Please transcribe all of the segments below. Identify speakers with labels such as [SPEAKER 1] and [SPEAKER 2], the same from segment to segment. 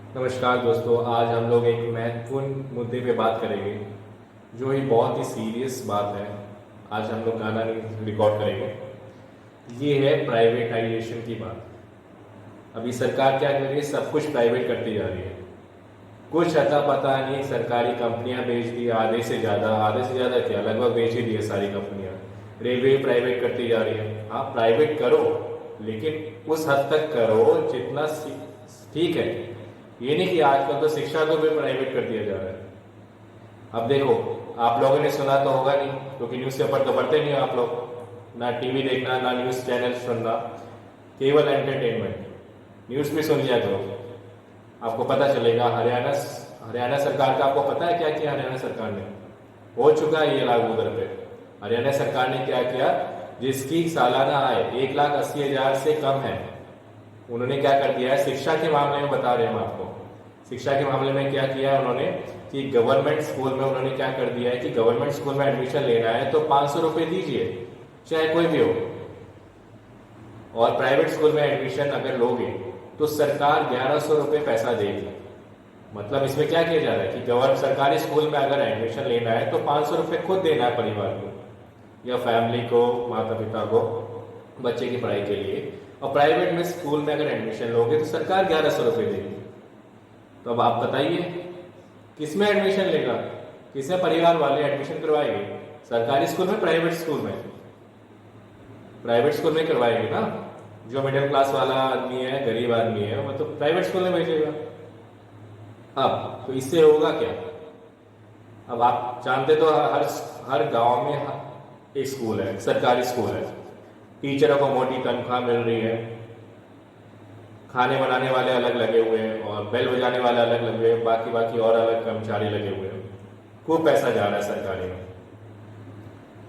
[SPEAKER 1] नमस्कार दोस्तों, आज हम लोग एक महत्वपूर्ण मुद्दे पे बात करेंगे जो ही बहुत ही सीरियस बात है। आज हम लोग गाना रिकॉर्ड करेंगे। ये है प्राइवेटाइजेशन की बात। अभी सरकार क्या कर रही है, सब कुछ प्राइवेट करती जा रही है। कुछ अता पता नहीं, सरकारी कंपनियां बेच दी, आधे से ज़्यादा क्या, लगभग बेच ही दी है सारी कंपनियां। रेलवे प्राइवेट करती जा रही है। हाँ, प्राइवेट करो, लेकिन उस हद तक करो जितना ठीक है। ये नहीं कि आजकल तो शिक्षा को भी प्राइवेट कर दिया जा रहा है। अब देखो, आप लोगों ने सुना तो होगा नहीं, क्योंकि न्यूज़पेपर तो पढ़ते नहीं हो आप लोग, ना टीवी देखना ना न्यूज़ चैनल सुनना, केवल एंटरटेनमेंट। न्यूज़ भी सुन लिया करो, आपको पता चलेगा। हरियाणा हरियाणा सरकार का आपको पता है क्या किया हरियाणा सरकार ने? हो चुका है ये लागू उधर पे। हरियाणा सरकार ने क्या किया, जिसकी सालाना आय 1,80,000 से कम है, उन्होंने क्या कर दिया है, शिक्षा के मामले में बता रहे हैं हम आपको। शिक्षा के मामले में क्या किया है उन्होंने कि गवर्नमेंट स्कूल में उन्होंने क्या कर दिया है कि गवर्नमेंट स्कूल में एडमिशन लेना है तो 500 रुपये दीजिए, चाहे कोई भी हो। और प्राइवेट स्कूल में एडमिशन अगर लोगे तो सरकार 1,100 रुपये पैसा देगी। मतलब इसमें क्या किया जा रहा है कि गवर्नमेंट सरकारी स्कूल में अगर एडमिशन लेना है तो 500 रुपये खुद देना है परिवार को या फैमिली को, माता पिता को, बच्चे की पढ़ाई के लिए। और प्राइवेट में स्कूल में अगर एडमिशन लोगे तो सरकार 1,100 रुपये देगी। तो अब आप बताइए, किसमें एडमिशन लेगा, किसमें परिवार वाले एडमिशन करवाएंगे? सरकारी स्कूल में, प्राइवेट स्कूल में? प्राइवेट स्कूल में करवाएंगे ना। जो मिडिल क्लास वाला आदमी है, गरीब आदमी है, वो तो प्राइवेट स्कूल में भेजेगा। अब तो इससे होगा क्या? अब आप जानते तो हर हर गांव में एक स्कूल है, सरकारी स्कूल है। टीचरों को मोटी तनख्वाह मिल रही है, खाने बनाने वाले अलग लगे हुए हैं और बेल बजाने वाले अलग लगे हुए हैं, बाकी बाकी और अलग कर्मचारी लगे हुए हैं। खूब पैसा जा रहा है सरकारी में।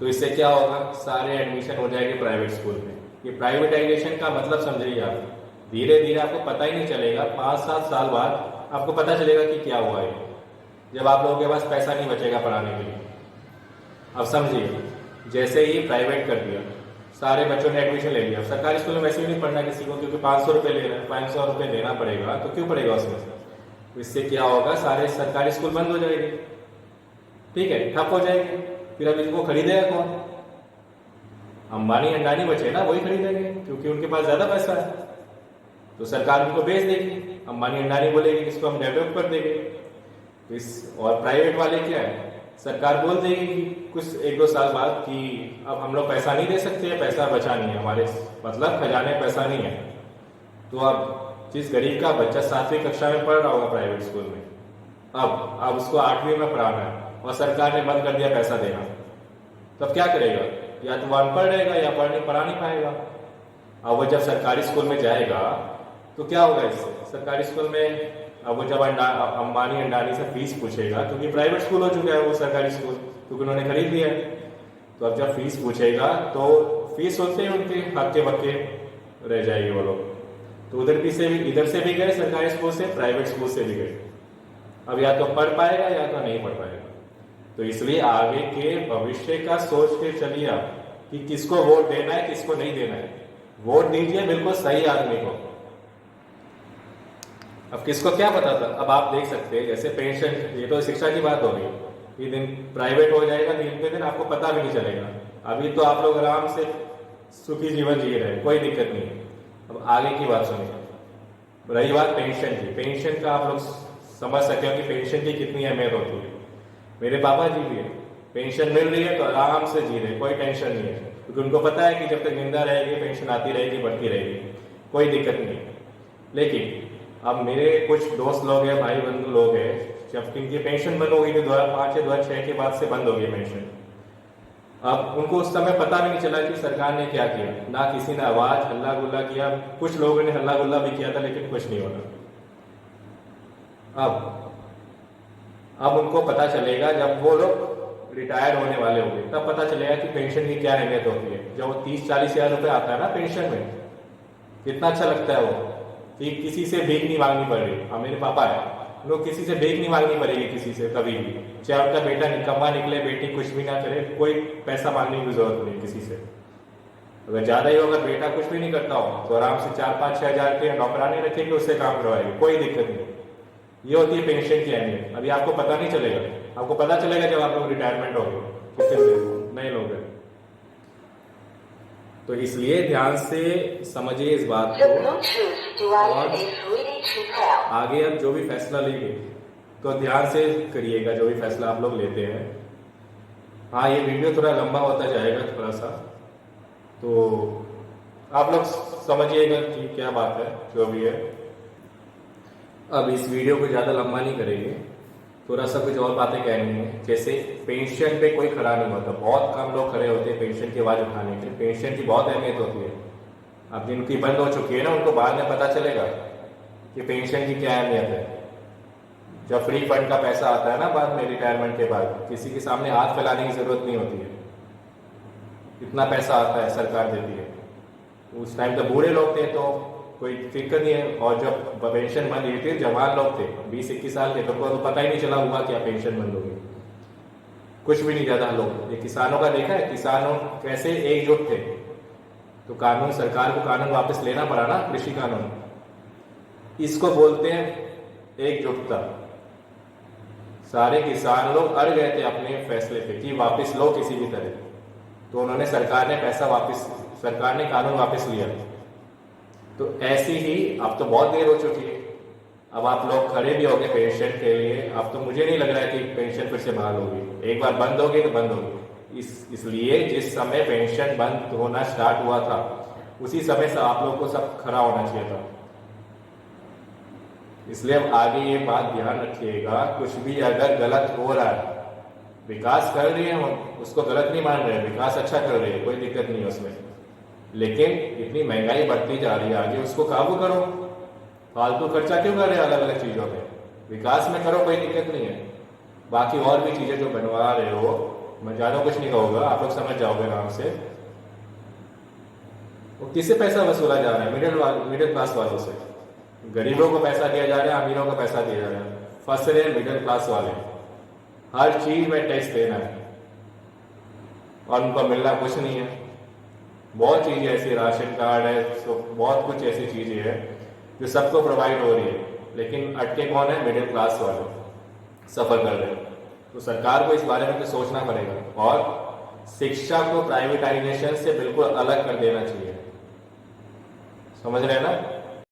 [SPEAKER 1] तो इससे क्या होगा, सारे एडमिशन हो जाएंगे प्राइवेट स्कूल में। ये प्राइवेटाइजेशन का मतलब समझिए आप। धीरे धीरे आपको पता ही नहीं चलेगा, 5-7 साल बाद आपको पता चलेगा कि क्या हुआ है, जब आप लोगों के पास पैसा नहीं बचेगा पढ़ाने के लिए। अब समझिए, जैसे ही प्राइवेट कर दिया, सारे बच्चों ने एडमिशन ले लिया। सरकारी स्कूल में वैसे भी नहीं पढ़ना किसी को, क्योंकि 500 रुपये ले रहे हैं, 500 रुपये देना पड़ेगा, तो क्यों पड़ेगा उसमें से? तो इससे क्या होगा, सारे सरकारी स्कूल बंद हो जाएंगे, ठीक है, ठप हो जाएंगे। फिर अब इनको खरीदेगा कौन? अंबानी अंडानी बचे ना, वही खरीदेंगे, क्योंकि उनके पास ज्यादा पैसा है। तो सरकार उनको बेच देगी, अंबानी अंडानी बोलेगी इसको हम डेवलप कर देंगे। तो इस और प्राइवेट वाले क्या है, सरकार बोल देगी कि कुछ 1-2 साल बाद कि अब हम लोग पैसा नहीं दे सकते, पैसा बचा नहीं है हमारे, मतलब खजाने पैसा नहीं है। तो अब जिस गरीब का बच्चा 7वीं कक्षा में पढ़ रहा होगा प्राइवेट स्कूल में, अब उसको 8वीं में पढ़ाना है और सरकार ने बंद कर दिया पैसा देना, तब क्या करेगा? या तो वो अनपढ़ रहेगा या पढ़ा नहीं पाएगा। अब वो जब सरकारी स्कूल में जाएगा तो क्या होगा इससे? सरकारी स्कूल में अब वो जब अंबानी अंडानी से फीस पूछेगा, क्योंकि प्राइवेट स्कूल हो चुका है वो सरकारी स्कूल, क्योंकि उन्होंने खरीद लिया है। तो अब जब फीस पूछेगा तो फीस होते ही उनके हक्के बक्के रह जाएंगे वो लोग। तो इधर से भी गए सरकारी स्कूल से, प्राइवेट स्कूल से भी गए। अब या तो पढ़ पाएगा या तो नहीं पढ़ पाएगा। तो इसलिए आगे के भविष्य का सोच के चलिए आप कि किसको वोट देना है, किसको नहीं देना है। वोट दीजिए बिल्कुल सही आदमी को। अब किसको क्या पता था? अब आप देख सकते हैं जैसे पेंशन, ये तो शिक्षा की बात हो रही है, ये दिन प्राइवेट हो जाएगा, दिन पे दिन आपको पता भी नहीं चलेगा। अभी तो आप लोग आराम से सुखी जीवन जी रहे हैं, कोई दिक्कत नहीं है। अब आगे की बात सुनिए। रही बात पेंशन की, पेंशन का आप लोग समझ सकते हो कि पेंशन की कितनी अहमियत होती है। मेरे पापा जी भी है, पेंशन मिल रही है तो आराम से जी रहे, कोई टेंशन नहीं है, क्योंकि उनको पता है कि जब तक जिंदा रहेगी पेंशन आती रहेगी, बढ़ती रहेगी, कोई दिक्कत नहीं है। लेकिन अब मेरे कुछ दोस्त लोग हैं, भाई बंधु लोग हैं, जब इनकी पेंशन बंद हो गई थी 2005 या 2006 के बाद से बंद हो गई पेंशन। अब उनको उस समय पता भी नहीं चला कि सरकार ने क्या किया, ना किसी ने आवाज हल्ला गुल्ला किया। कुछ लोगों ने हल्ला गुल्ला भी किया था, लेकिन कुछ नहीं होना। अब उनको पता चलेगा, जब वो लोग रिटायर होने वाले होंगे तब पता चलेगा कि पेंशन की क्या अहमियत होती है। जब वो 30-40 हजार रुपये आता है ना पेंशन में, कितना अच्छा लगता है वो कि किसी से भीख नहीं मांगनी पड़ रही। अब मेरे पापा है, लोग किसी से भीख नहीं मांगनी पड़ेगी किसी से कभी भी, चाहे उनका बेटा निकम्मा निकले, बेटी कुछ भी ना करे, कोई पैसा मांगने की जरूरत नहीं किसी से। अगर ज्यादा ही होगा, बेटा कुछ भी नहीं करता हो तो आराम से 4-5-6 हजार के नौकरानी रखेंगे, उससे काम करवाएंगे, कोई दिक्कत नहीं। ये होती है पेंशन की अहमियत। अभी आपको पता नहीं चलेगा, आपको पता चलेगा जब आप लोग रिटायरमेंट हो गए, कितने नए लोग हैं। तो इसलिए ध्यान से समझिए इस बात को, और आगे अब जो भी फैसला लेंगे तो ध्यान से करिएगा, जो भी फैसला आप लोग लेते हैं। हाँ, ये वीडियो थोड़ा लंबा होता जाएगा थोड़ा सा, तो आप लोग समझिएगा कि क्या बात है जो भी है। अब इस वीडियो को ज़्यादा लंबा नहीं करेंगे, थोड़ा सा कुछ और बातें कहनी है। जैसे पेंशन पे कोई खड़ा नहीं होता, बहुत कम लोग खड़े होते हैं पेंशन की आवाज़ उठाने के लिए। पेंशन की बहुत अहमियत होती है। अब जिनकी बंद हो चुकी है ना, उनको बाद में पता चलेगा कि पेंशन की क्या अहमियत है। जब फ्री फंड का पैसा आता है ना बाद में, रिटायरमेंट के बाद, किसी के सामने हाथ फैलाने की जरूरत नहीं होती है, इतना पैसा आता है, सरकार देती है। उस टाइम तो बूढ़े लोग थे तो कोई फिक्र नहीं है, और जब पेंशन बंद हुई थी जवान लोग थे 20-21 साल के, तो उनको तो पता ही नहीं चला हुआ क्या पेंशन बंद होगी, कुछ भी नहीं ज्यादा लोग। ये किसानों का देखा है, किसानों कैसे एकजुट थे, तो कानून, सरकार को कानून वापस लेना पड़ा ना, कृषि कानून। इसको बोलते हैं एकजुटता। सारे किसान लोग अड़ गए थे अपने फैसले पे कि वापस लो किसी भी तरह, तो उन्होंने, सरकार ने पैसा वापस, सरकार ने कानून वापस लिया। तो ऐसी ही अब तो बहुत देर हो चुकी है, अब आप लोग खड़े भी हो गए पेंशन के लिए। अब तो मुझे नहीं लग रहा है कि पेंशन फिर से बहाल होगी, एक बार बंद होगी तो बंद होगी। इसलिए जिस समय पेंशन बंद होना स्टार्ट हुआ था उसी समय से आप लोग को सब खड़ा होना चाहिए था। इसलिए अब आगे ये बात ध्यान रखिएगा, कुछ भी अगर गलत हो रहा है, विकास कर रही है उसको गलत नहीं मान रहे, विकास अच्छा कर रही है, कोई दिक्कत नहीं है उसमें, लेकिन इतनी महंगाई बढ़ती जा रही है आगे, उसको काबू करो। फालतू खर्चा क्यों कर रहे हैं अलग अलग चीजों में, विकास में करो, कोई दिक्कत नहीं है। बाकी और भी चीजें जो बनवा रहे हो, मैं ज्यादा कुछ नहीं कहूँगा, आप लोग समझ जाओगे आराम से। वो किससे पैसा वसूला जा रहा है? मिडिल क्लास वालों से। गरीबों को पैसा दिया जा रहा है, अमीरों को पैसा दिया जा रहा है, फंस रहे हैं मिडिल क्लास वाले। हर चीज में टैक्स देना है और उनको मिलना कुछ नहीं है। बहुत चीजें ऐसी, राशन कार्ड है, तो बहुत कुछ ऐसी चीजें हैं जो सबको प्रोवाइड हो रही है, लेकिन अटके कौन है? मिडिल क्लास वाले सफर कर रहे हैं। तो सरकार को इस बारे में तो सोचना पड़ेगा, और शिक्षा को प्राइवेटाइजेशन से बिल्कुल अलग कर देना चाहिए। समझ रहे हैं ना?